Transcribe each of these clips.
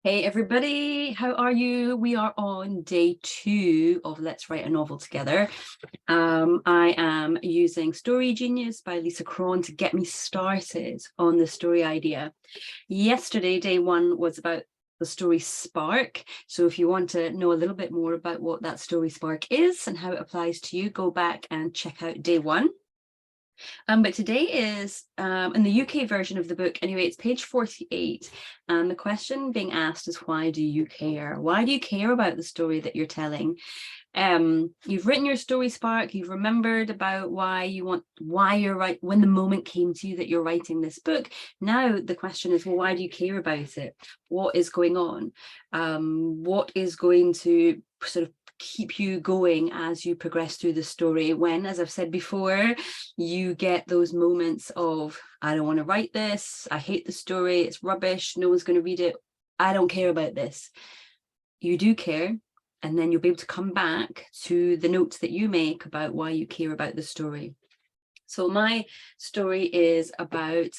Hey everybody, how are you? We are on day 2 of Let's Write a Novel Together. I am using Story Genius by Lisa Cron to get me started on the story idea. Yesterday, day 1 was about the story spark. So if you want to know a little bit more about what that story spark is and how it applies to you, go back and check out day 1. But today is in the UK version of the book, anyway, it's page 48. And the question being asked is, why do you care? Why do you care about the story that you're telling? You've written your story spark, you've remembered about why you're right when the moment came to you that you're writing this book. Now the question is, well, why do you care about it? What is going on? What is going to sort of keep you going as you progress through the story when, as I've said before, you get those moments of, I don't want to write this, I hate the story, it's rubbish, no one's going to read it, I don't care about this. You do care, and then you'll be able to come back to the notes that you make about why you care about the story. So my story is about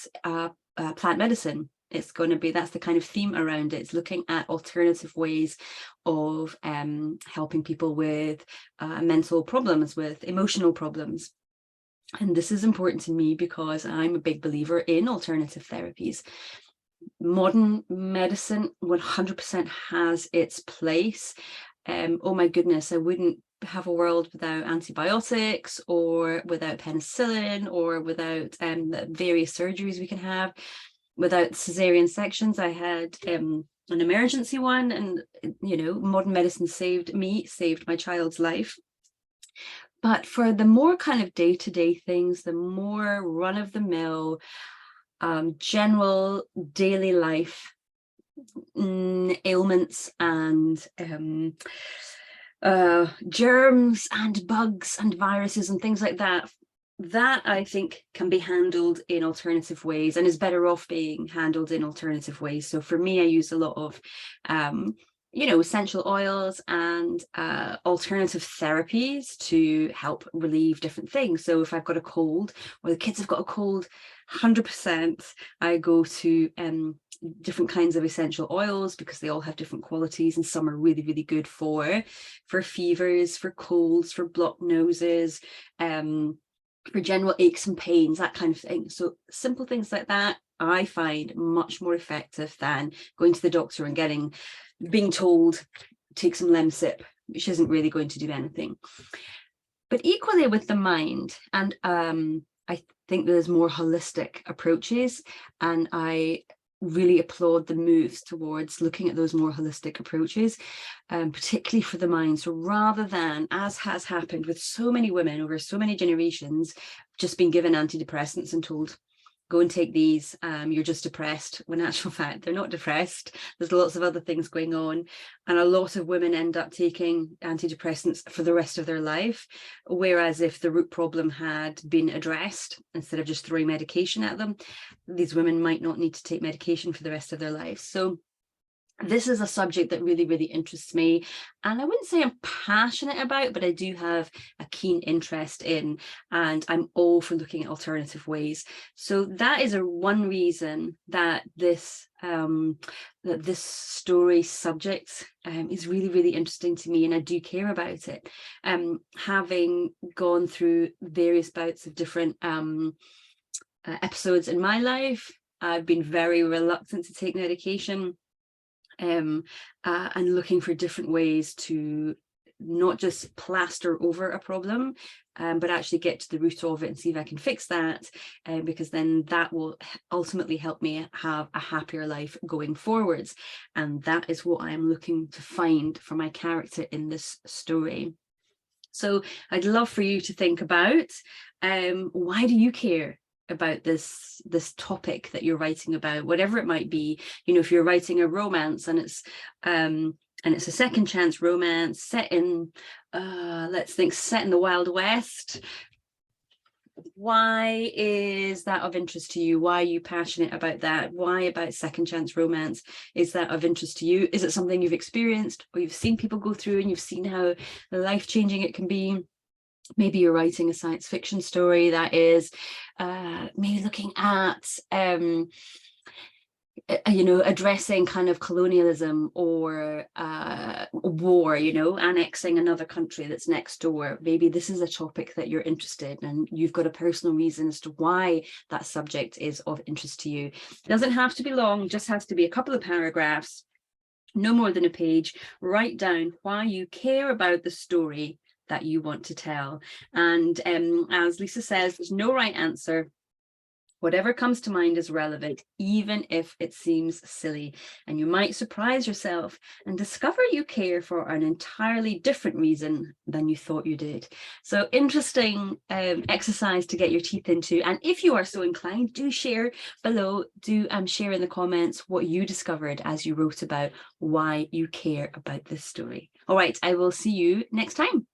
plant medicine. It's going to be, that's the kind of theme around it. It's looking at alternative ways of helping people with mental problems, with emotional problems. And this is important to me because I'm a big believer in alternative therapies. Modern medicine 100% has its place. Oh my goodness, I wouldn't have a world without antibiotics or without penicillin or without the various surgeries we can have, without cesarean sections. I had an emergency one, and modern medicine saved my child's life. But for the more kind of day-to-day things, the more run-of-the-mill general daily life ailments and germs and bugs and viruses and things like that, that I think can be handled in alternative ways and is better off being handled in alternative ways. So for me, I use a lot of essential oils and alternative therapies to help relieve different things. So if I've got a cold, or the kids have got a cold, 100% I go to different kinds of essential oils because they all have different qualities, and some are really, really good for fevers, for colds, for blocked noses, for general aches and pains, that kind of thing. So simple things like that I find much more effective than going to the doctor and being told take some Lemsip, which isn't really going to do anything. But equally with the mind, and I think there's more holistic approaches, and I really applaud the moves towards looking at those more holistic approaches, particularly for the mind. So rather than, as has happened with so many women over so many generations, just being given antidepressants and told, go and take these, you're just depressed, when in actual fact they're not depressed. There's lots of other things going on, and a lot of women end up taking antidepressants for the rest of their life, whereas if the root problem had been addressed, instead of just throwing medication at them, these women might not need to take medication for the rest of their lives. So this is a subject that really, really interests me, and I wouldn't say I'm passionate about, but I do have a keen interest in, and I'm all for looking at alternative ways. So that is one reason that this story subject is really, really interesting to me, and I do care about it. Having gone through various bouts of different episodes in my life, I've been very reluctant to take medication. And looking for different ways to not just plaster over a problem, but actually get to the root of it and see if I can fix that, because then that will ultimately help me have a happier life going forwards. And that is what I'm looking to find for my character in this story. So I'd love for you to think about, why do you care about this topic that you're writing about, whatever it might be. If you're writing a romance and it's a second chance romance set in set in the Wild West, why is that of interest to you? Why are you passionate about that? Why about second chance romance is that of interest to you? Is it something you've experienced or you've seen people go through and you've seen how life-changing it can be? Maybe you're writing a science fiction story that is maybe looking at you know, addressing kind of colonialism or war, you know, annexing another country that's next door. Maybe this is a topic that you're interested in and you've got a personal reason as to why that subject is of interest to you. It doesn't have to be long, just has to be a couple of paragraphs, no more than a page. Write down why you care about the story that you want to tell. And as Lisa says, there's no right answer. Whatever comes to mind is relevant, even if it seems silly. And you might surprise yourself and discover you care for an entirely different reason than you thought you did. So interesting exercise to get your teeth into. And if you are so inclined, do share below, do share in the comments what you discovered as you wrote about why you care about this story. All right, I will see you next time.